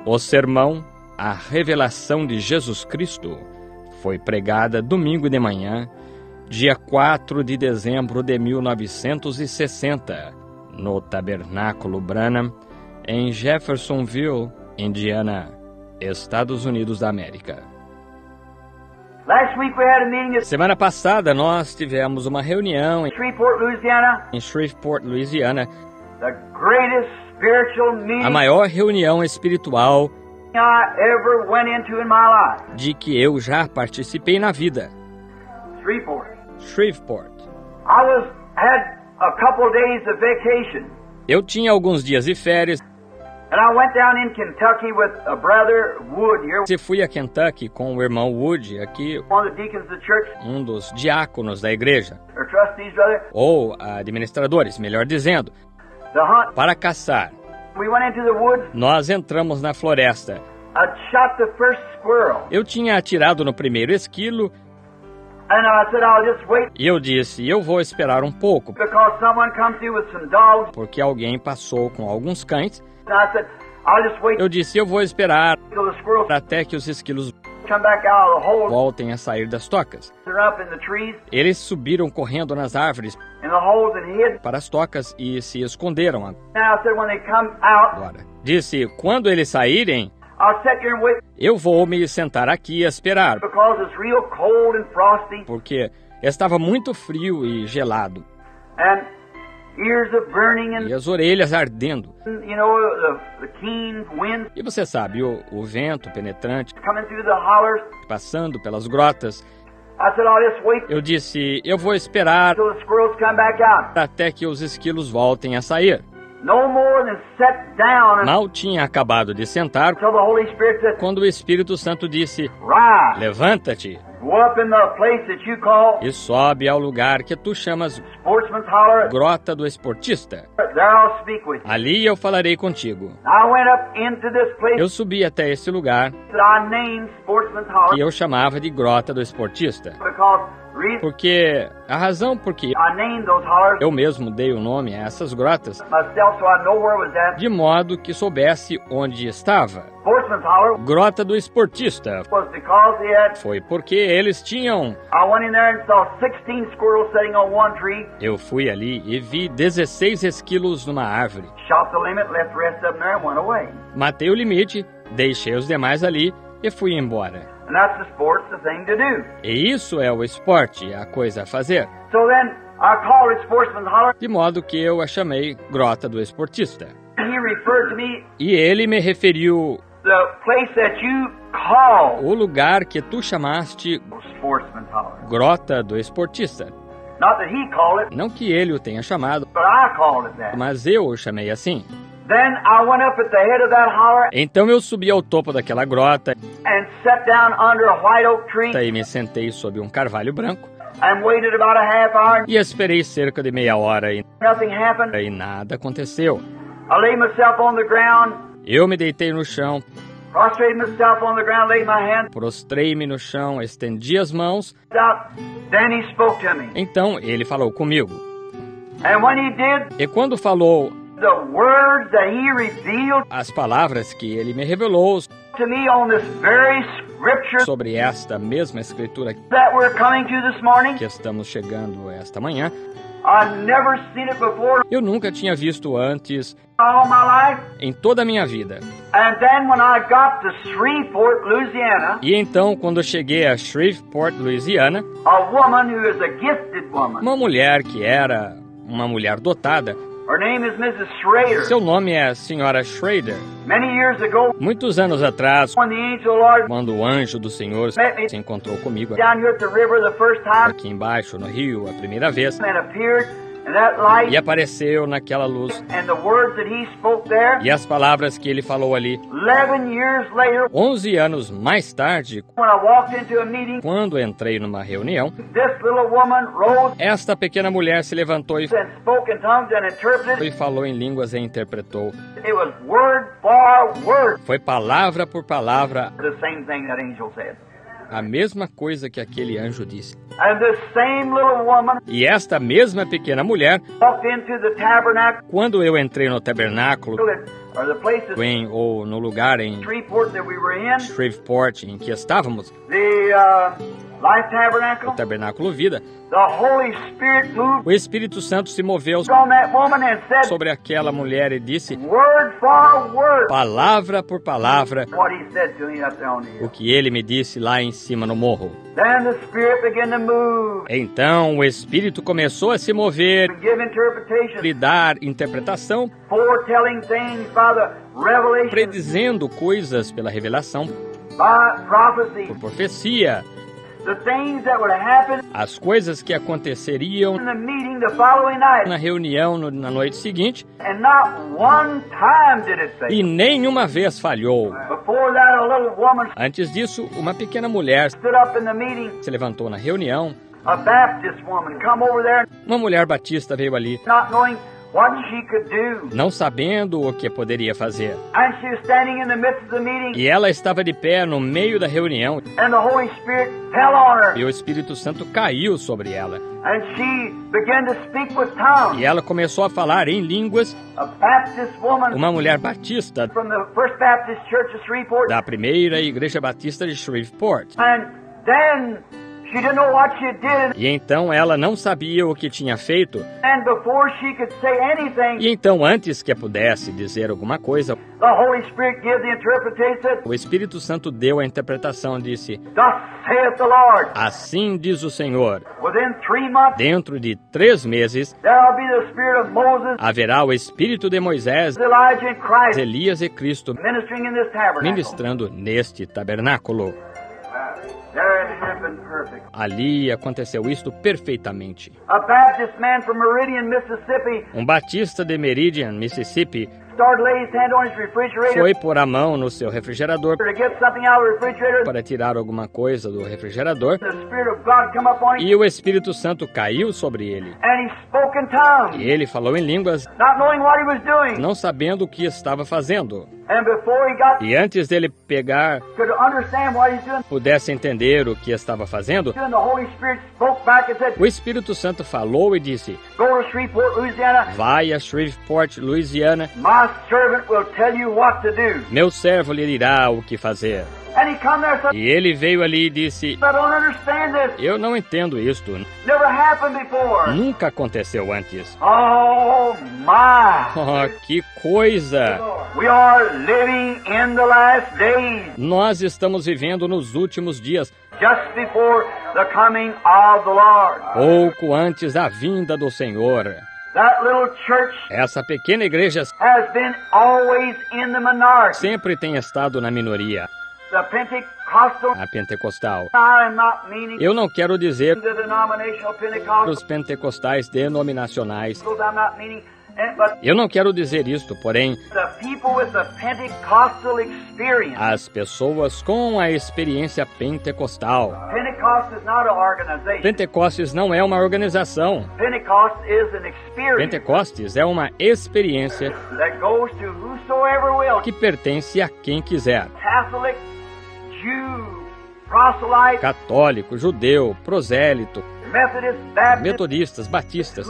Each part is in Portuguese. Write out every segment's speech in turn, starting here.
O sermão, A Revelação de Jesus Cristo, foi pregada domingo de manhã, dia 4 de dezembro de 1960, no Tabernáculo Branham, em Jeffersonville, Indiana, Estados Unidos da América. Semana passada nós tivemos uma reunião em Shreveport, Louisiana, a maior reunião espiritual de que eu já participei na vida. Shreveport. Eu tinha alguns dias de férias. E fui a Kentucky com o irmão Wood, aqui, um dos diáconos da igreja, ou administradores, melhor dizendo, para caçar. Nós entramos na floresta. Eu tinha atirado no primeiro esquilo e eu disse, eu vou esperar um pouco, porque alguém passou com alguns cães. Eu disse, eu vou esperar até que os esquilos voltem a sair das tocas. Eles subiram correndo nas árvores para as tocas e se esconderam. Agora, disse, quando eles saírem, eu vou me sentar aqui e esperar, porque estava muito frio e gelado. E as orelhas ardendo. E você sabe, o vento penetrante passando pelas grotas. Eu disse, eu vou esperar até que os esquilos voltem a sair. Mal tinha acabado de sentar quando o Espírito Santo disse, levanta-te e sobe ao lugar que tu chamas Grota do Esportista. Ali eu falarei contigo. Eu subi até esse lugar que eu chamava de Grota do Esportista, porque a razão por que eu mesmo dei o nome a essas grotas, de modo que soubesse onde estava. Grota do Esportista foi porque eles tinham... Eu fui ali e vi 16 esquilos numa árvore. Matei o limite, deixei os demais ali e fui embora. E isso é o esporte, a coisa a fazer. De modo que eu a chamei Grota do Esportista. E ele me referiu o lugar que tu chamaste Grota do Esportista. Não que ele o tenha chamado, mas eu o chamei assim. Então eu subi ao topo daquela grota e me sentei sob um carvalho branco e esperei cerca de meia hora e nada aconteceu. Eu me deitei no chão, prostrei-me no chão, estendi as mãos. Então ele falou comigo. E quando falou, as palavras que ele me revelou sobre esta mesma escritura que estamos chegando esta manhã, eu nunca tinha visto antes em toda a minha vida. E então, quando eu cheguei a Shreveport, Louisiana, uma mulher que era uma mulher dotada, seu nome é Senhora Schrader. Muitos anos atrás, quando o anjo do Senhor se encontrou comigo aqui embaixo no rio a primeira vez, e apareceu naquela luz, e as palavras que ele falou ali, 11 anos mais tarde, quando entrei numa reunião, esta pequena mulher se levantou e falou em línguas e interpretou. Foi palavra por palavra a mesma coisa que aquele anjo disse. E esta mesma pequena mulher, quando eu entrei no tabernáculo, ou no lugar em Shreveport em que estávamos, o Tabernáculo Vida, o Espírito Santo se moveu sobre aquela mulher e disse, palavra por palavra, o que ele me disse lá em cima no morro. Então o Espírito começou a se mover e dar interpretação, predizendo coisas pela revelação, por profecia, as coisas que aconteceriam na reunião na noite seguinte, e nenhuma vez falhou. Antes disso, uma pequena mulher se levantou na reunião. Uma mulher batista veio ali, não sabendo o que poderia fazer. E ela estava de pé no meio da reunião. E o Espírito Santo caiu sobre ela. E ela começou a falar em línguas. Uma mulher batista da primeira igreja batista de Shreveport. E então ela não sabia o que tinha feito. E então, antes que pudesse dizer alguma coisa, o Espírito Santo deu a interpretação e disse, assim diz o Senhor, dentro de 3 meses haverá o Espírito de Moisés, Elias e Cristo ministrando neste tabernáculo. Ali aconteceu isto perfeitamente. Um batista de Meridian, Mississippi, foi pôr a mão no seu refrigerador para tirar alguma coisa do refrigerador, e o Espírito Santo caiu sobre ele. E ele falou em línguas, não sabendo o que estava fazendo. E antes dele pudesse entender o que estava fazendo, o Espírito Santo falou e disse, vai a Shreveport, Louisiana. Meu servo lhe dirá o que fazer. E ele veio ali e disse, eu não entendo isto. Nunca aconteceu antes. Oh, que coisa! Nós estamos vivendo nos últimos dias, pouco antes da vinda do Senhor. Essa pequena igreja sempre tem estado na minoria. A pentecostal. Eu não quero dizer os pentecostais denominacionais. Eu não quero dizer isto, porém, as pessoas com a experiência pentecostal. Pentecostes não é uma organização. Pentecostes é uma experiência que pertence a quem quiser. Católico, judeu, prosélito, metodistas, batistas.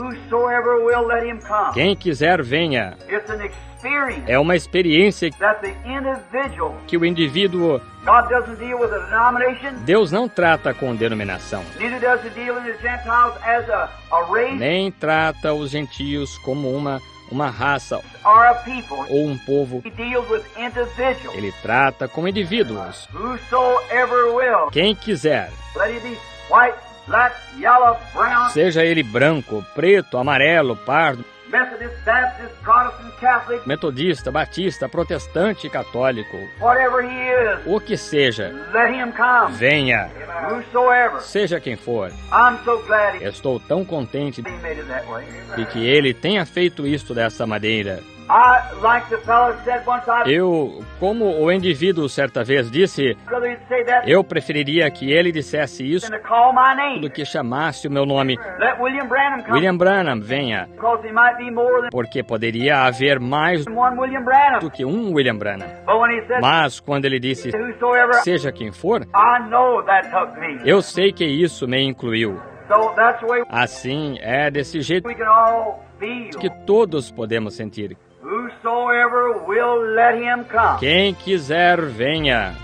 Quem quiser, venha. É uma experiência que o indivíduo... Deus não trata com denominação. Nem trata os gentios como uma raça ou um povo. Ele trata com indivíduos. Quem quiser, seja ele branco, preto, amarelo, pardo, metodista, batista, protestante, católico, o que seja, venha, seja quem for. Estou tão contente de que ele tenha feito isto dessa maneira. Eu, como o indivíduo certa vez disse, eu preferiria que ele dissesse isso do que chamasse o meu nome. William Branham, venha. Porque poderia haver mais do que um William Branham. Mas quando ele disse, seja quem for, eu sei que isso me incluiu. Assim, é desse jeito que todos podemos sentir. Quem quiser, venha.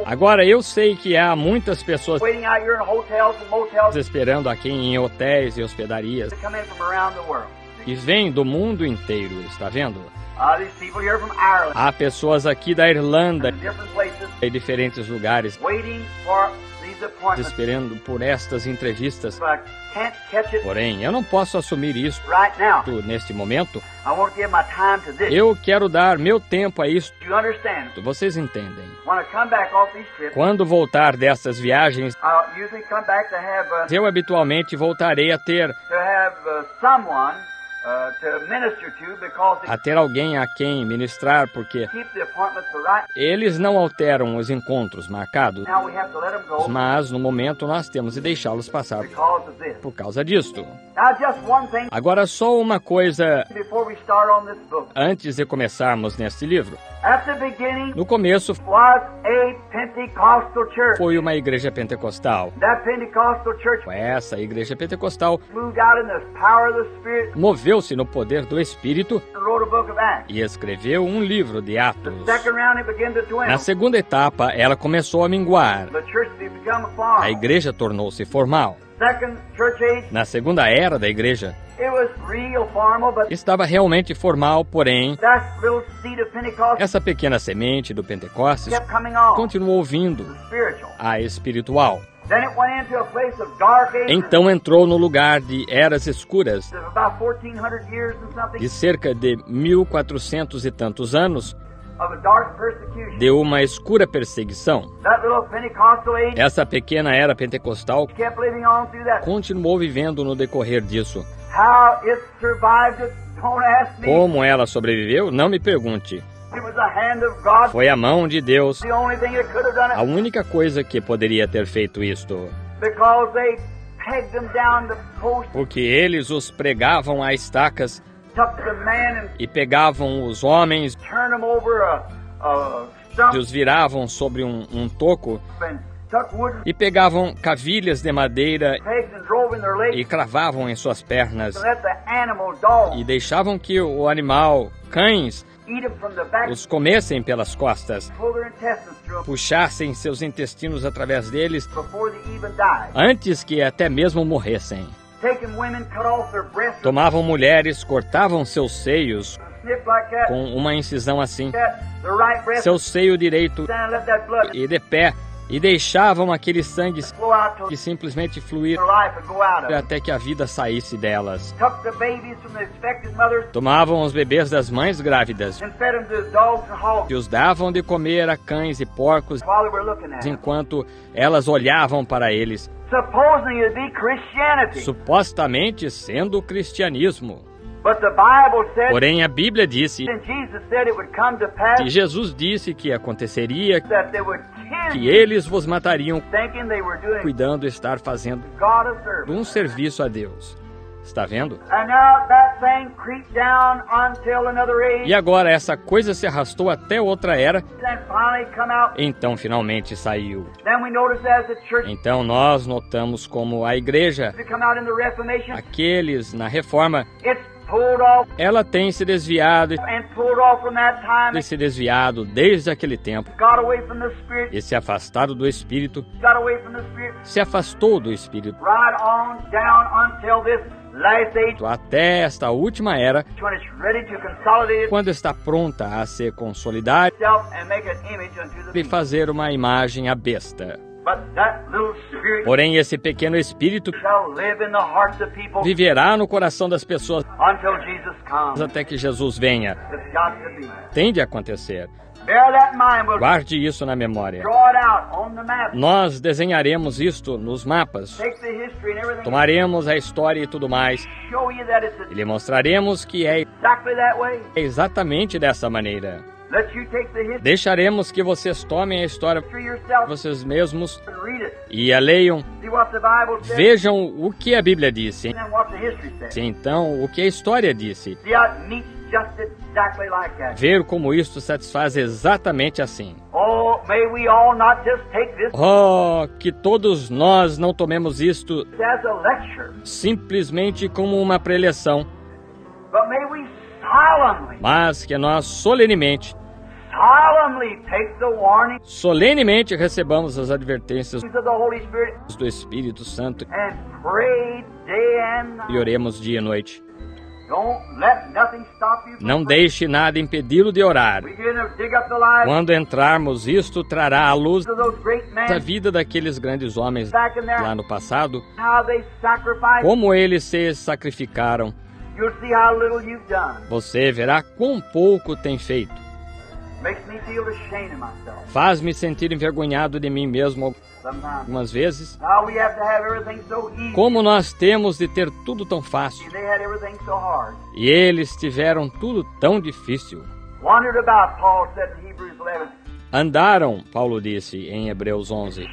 Agora, eu sei que há muitas pessoas esperando aqui em hotéis e hospedarias. E vêm do mundo inteiro, está vendo? Há pessoas aqui da Irlanda e diferentes lugares esperando por estas entrevistas. Porém, eu não posso assumir isso neste momento. Eu quero dar meu tempo a isso. Vocês entendem? Quando voltar dessas viagens, eu habitualmente voltarei a ter alguém a quem ministrar, porque eles não alteram os encontros marcados, mas no momento nós temos de deixá-los passar por causa disto. Agora, só uma coisa antes de começarmos neste livro. No começo foi uma igreja pentecostal. Essa igreja pentecostal moveu-se no poder do Espírito e escreveu um livro de Atos. Na segunda etapa, ela começou a minguar. A igreja tornou-se formal. Na segunda era da igreja, estava realmente formal, porém, essa pequena semente do Pentecostes continuou vindo a espiritual. Então entrou no lugar de eras escuras, de cerca de 1400 e tantos anos, de uma escura perseguição. Essa pequena era pentecostal continuou vivendo no decorrer disso. Como ela sobreviveu? Não me pergunte. Foi a mão de Deus a única coisa que poderia ter feito isto. Porque eles os pregavam a estacas e pegavam os homens e os viravam sobre um toco e pegavam cavilhas de madeira e cravavam em suas pernas e deixavam que o animal, cães, os comessem pelas costas, puxassem seus intestinos através deles antes que até mesmo morressem. Tomavam mulheres, cortavam seus seios com uma incisão assim, seu seio direito e de pé, e deixavam aquele sangue que simplesmente fluir até que a vida saísse delas. Tomavam os bebês das mães grávidas e os davam de comer a cães e porcos enquanto elas olhavam para eles, supostamente sendo o cristianismo. Porém, a Bíblia disse que Jesus disse que aconteceria, que eles vos matariam, cuidando de estar fazendo um serviço a Deus. Está vendo? E agora essa coisa se arrastou até outra era, então finalmente saiu. Então nós notamos como a igreja, aqueles na Reforma, ela tem se desviado desde aquele tempo e se afastado do Espírito, se afastou do Espírito até esta última era, quando está pronta a se consolidar e fazer uma imagem à besta. Porém, esse pequeno espírito viverá no coração das pessoas até que Jesus venha. Tem de acontecer. Guarde isso na memória. Nós desenharemos isto nos mapas. Tomaremos a história e tudo mais. E lhe mostraremos que é exatamente dessa maneira. Deixaremos que vocês tomem a história vocês mesmos e a leiam. Vejam o que a Bíblia disse. Então, o que a história disse. Ver como isto satisfaz exatamente assim. Oh, que todos nós não tomemos isto simplesmente como uma preleção, mas que nós solenemente recebamos as advertências do Espírito Santo e oremos dia e noite. Não deixe nada impedi-lo de orar. Quando entrarmos, isto trará à luz da vida daqueles grandes homens lá no passado, como eles se sacrificaram. Você verá quão pouco tem feito. Faz-me sentir envergonhado de mim mesmo algumas vezes. Como nós temos de ter tudo tão fácil. E eles tiveram tudo tão difícil. Andaram, Paulo disse em Hebreus 11,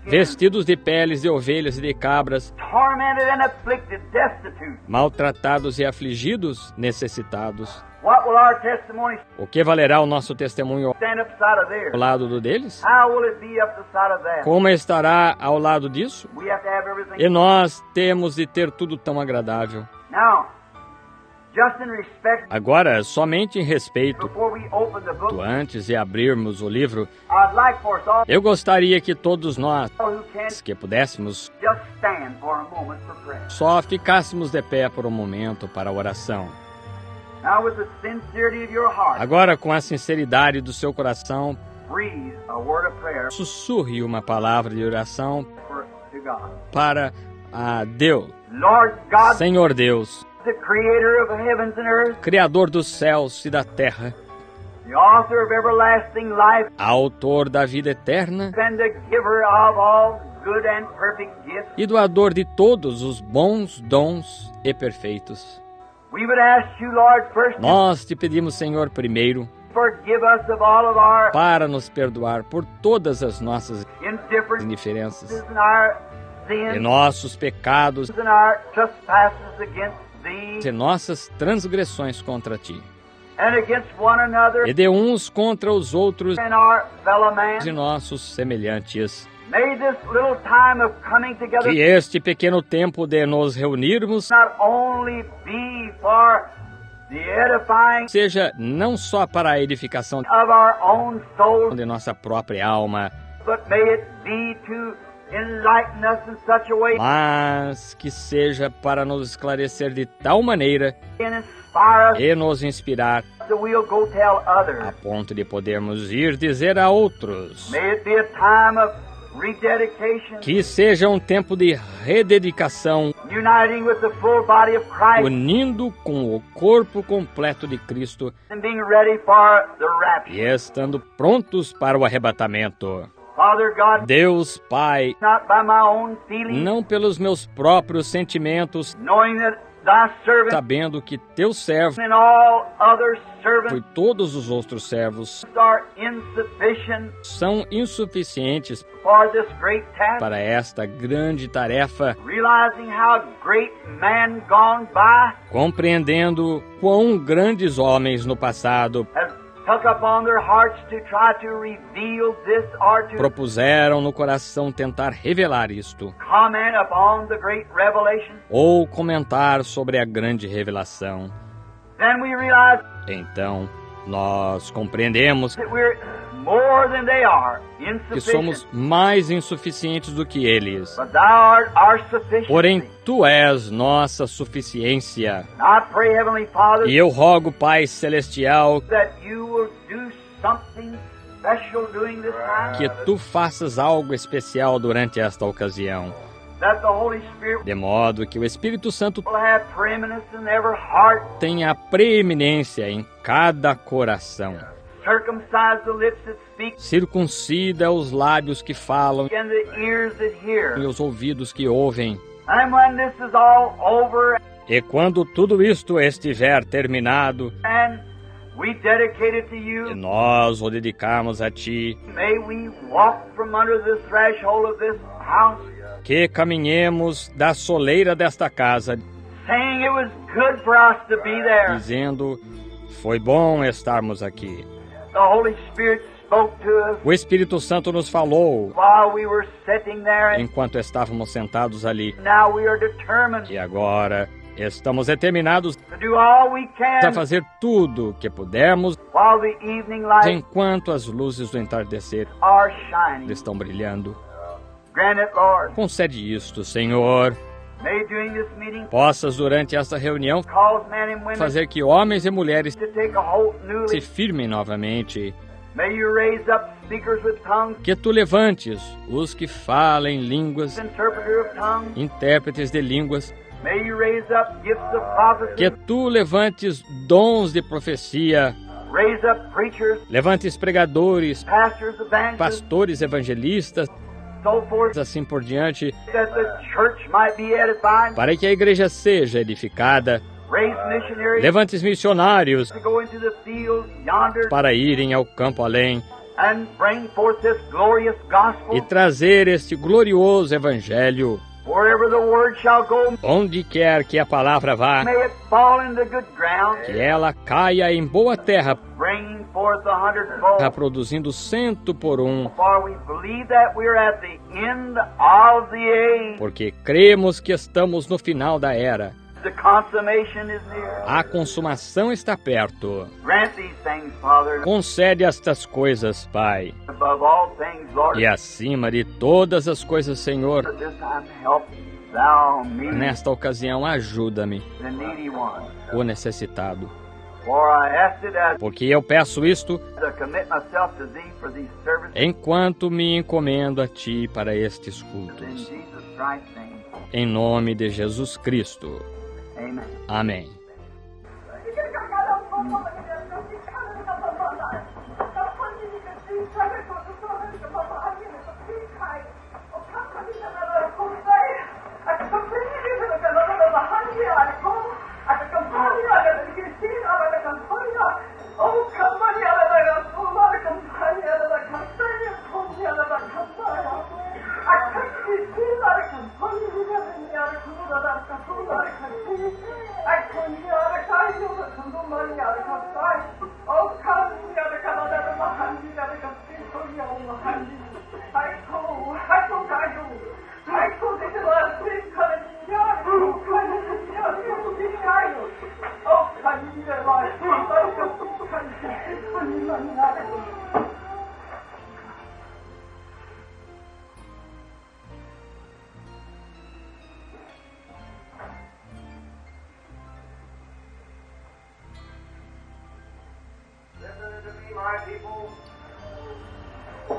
vestidos de peles de ovelhas e de cabras, maltratados e afligidos, necessitados. O que valerá o nosso testemunho ao lado do deles? Como estará ao lado disso? E nós temos de ter tudo tão agradável. Agora, somente em respeito, antes de abrirmos o livro, eu gostaria que todos nós, que pudéssemos, só ficássemos de pé por um momento para a oração. Agora, com a sinceridade do seu coração, sussurre uma palavra de oração para a Deus. Senhor Deus, Criador dos céus e da terra, Autor da vida eterna e doador de todos os bons dons e perfeitos. Nós te pedimos, Senhor, primeiro, para nos perdoar por todas as nossas indiferenças e nossos pecados e nossas transgressões contra ti, e de uns contra os outros e nossos semelhantes. Que este pequeno tempo de nos reunirmos seja não só para a edificação de nossa própria alma, mas que seja para nos esclarecer de tal maneira e nos inspirar a ponto de podermos ir dizer a outros. Que seja um tempo de rededicação, unindo com o corpo completo de Cristo e estando prontos para o arrebatamento. Deus Pai, não pelos meus próprios sentimentos, sabendo que teu servo e todos os outros servos são insuficientes para esta grande tarefa, compreendendo quão grandes homens no passado propuseram no coração tentar revelar isto, ou comentar sobre a grande revelação. Então, nós compreendemos que somos mais insuficientes do que eles. Porém, tu és nossa suficiência. E eu rogo, Pai Celestial, que tu faças algo especial durante esta ocasião, de modo que o Espírito Santo tenha preeminência em cada coração. Circuncida os lábios que falam e os ouvidos que ouvem. E quando tudo isto estiver terminado, e nós o dedicarmos a ti, que caminhemos da soleira desta casa, dizendo, foi bom estarmos aqui. O Espírito Santo nos falou enquanto estávamos sentados ali. E agora Estamos determinados a fazer tudo o que pudermos enquanto as luzes do entardecer estão brilhando. Concede isto, Senhor. Possas, durante esta reunião, fazer que homens e mulheres se firmem novamente. Que tu levantes os que falem línguas, intérpretes de línguas. Que tu levantes dons de profecia. Levantes pregadores, pastores evangelistas, assim por diante, para que a igreja seja edificada. Levantes missionários para irem ao campo além e trazer este glorioso evangelho. Onde quer que a palavra vá, que ela caia em boa terra, produzindo 100 por 1. Porque cremos que estamos no final da era. A consumação está perto. Concede estas coisas, Pai. E acima de todas as coisas, Senhor, nesta ocasião, ajuda-me, o necessitado. Porque eu peço isto enquanto me encomendo a Ti para estes cultos. Em nome de Jesus Cristo. Amém.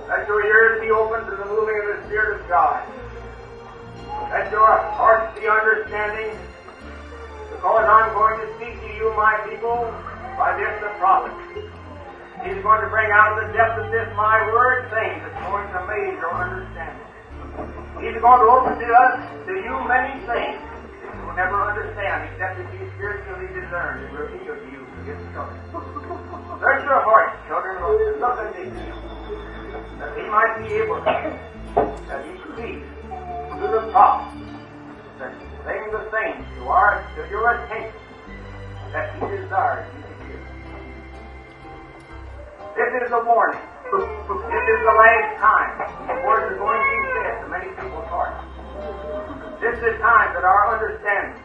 Let your ears be open to the moving of the Spirit of God. Let your hearts be understanding, because I'm going to speak to you, my people, by this the prophet. He's going to bring out of the depth of this my word things that's going to amaze your understanding. He's going to open to us, to you, many things that you will never understand except it be spiritually discerned and revealed to you to His children. Search your hearts, children, look at these things, that He might be able to, as He speaks to the prophet, to bring the things to your attention that He desires you to hear. This is the warning. This is the last time the words are going to be said to many people's hearts. This is time that our understanding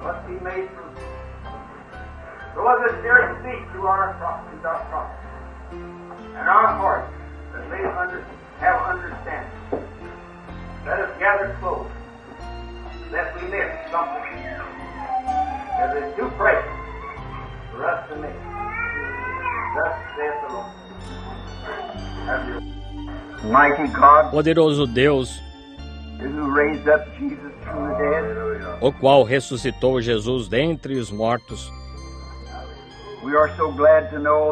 must be made true. So let the Spirit speak to our prophets, and our hearts that may have understanding. Let us gather close, lest we miss something that is too precious for us to miss. Thus saith the Lord. Poderoso Deus, o qual ressuscitou Jesus dentre os mortos,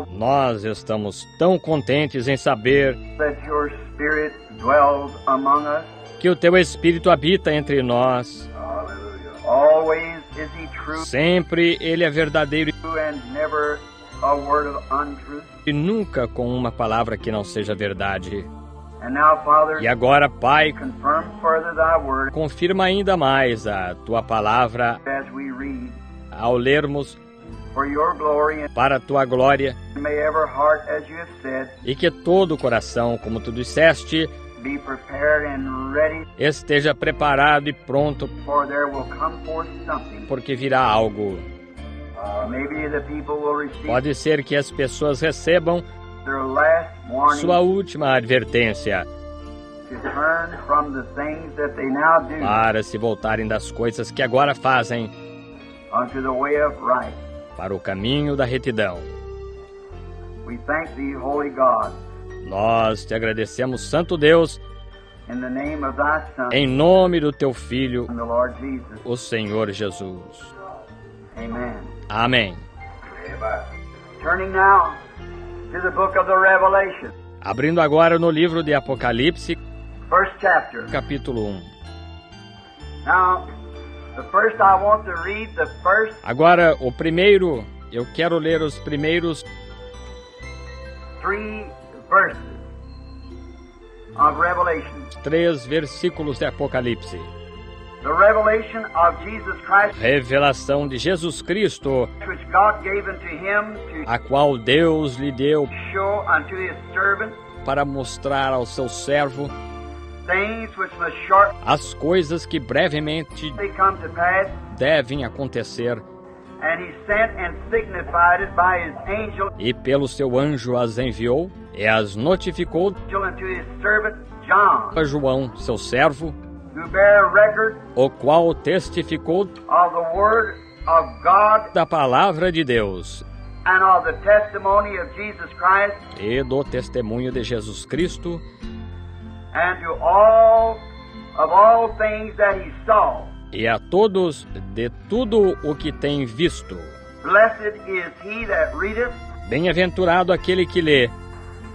nós estamos tão contentes em saber que o Teu Espírito habita entre nós. Sempre Ele é verdadeiro e nunca com uma palavra que não seja verdade. E agora, Pai, confirma ainda mais a Tua palavra ao lermos para a Tua glória, e que todo o coração, como Tu disseste, Be prepared and ready, esteja preparado e pronto, for there will come forth something. porque virá algo. Maybe the people will receive Pode ser que as pessoas recebam their last warning sua última advertência to turn from the things that they now do para se voltarem das coisas que agora fazem unto the way of right. para o caminho da retidão. We thank thee, holy God, Nós te agradecemos, Santo Deus, in the name of thy Son, em nome do teu Filho, the Lord Jesus. o Senhor Jesus. Amen. Amém. Turning now to the book of the Revelation, Abrindo agora no livro de Apocalipse, first chapter. capítulo 1. Now, the first I want to read the first Agora, o primeiro, eu quero ler os primeiros 3 verses of Revelation. 3 versículos de Apocalipse. The revelation of Jesus Christ, Revelação de Jesus Cristo, which God gave unto him a qual Deus lhe deu to show unto his servant para mostrar ao seu servo things which must shortly as coisas que brevemente come to pass. devem acontecer, And he sent and signified it by his angel e pelo seu anjo as enviou e as notificou unto his servant John, a João, seu servo, who bare record o qual testificou of the word of God da palavra de Deus and of the testimony of Jesus Christ, e do testemunho de Jesus Cristo, and to all of all things that he saw. e a todos de tudo o que tem visto. Blessed is he that readeth, Bem-aventurado aquele que lê,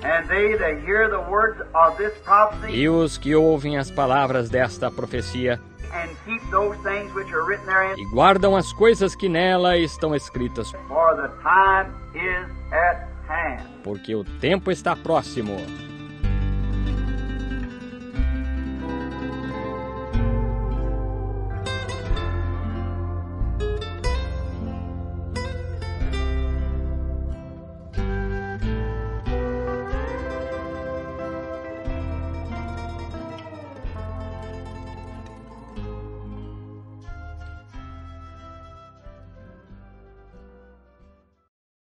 and they that hear the words of this prophecy, e os que ouvem as palavras desta profecia, and keep those things which are written therein, e guardam as coisas que nela estão escritas, for the time is at hand. porque o tempo está próximo.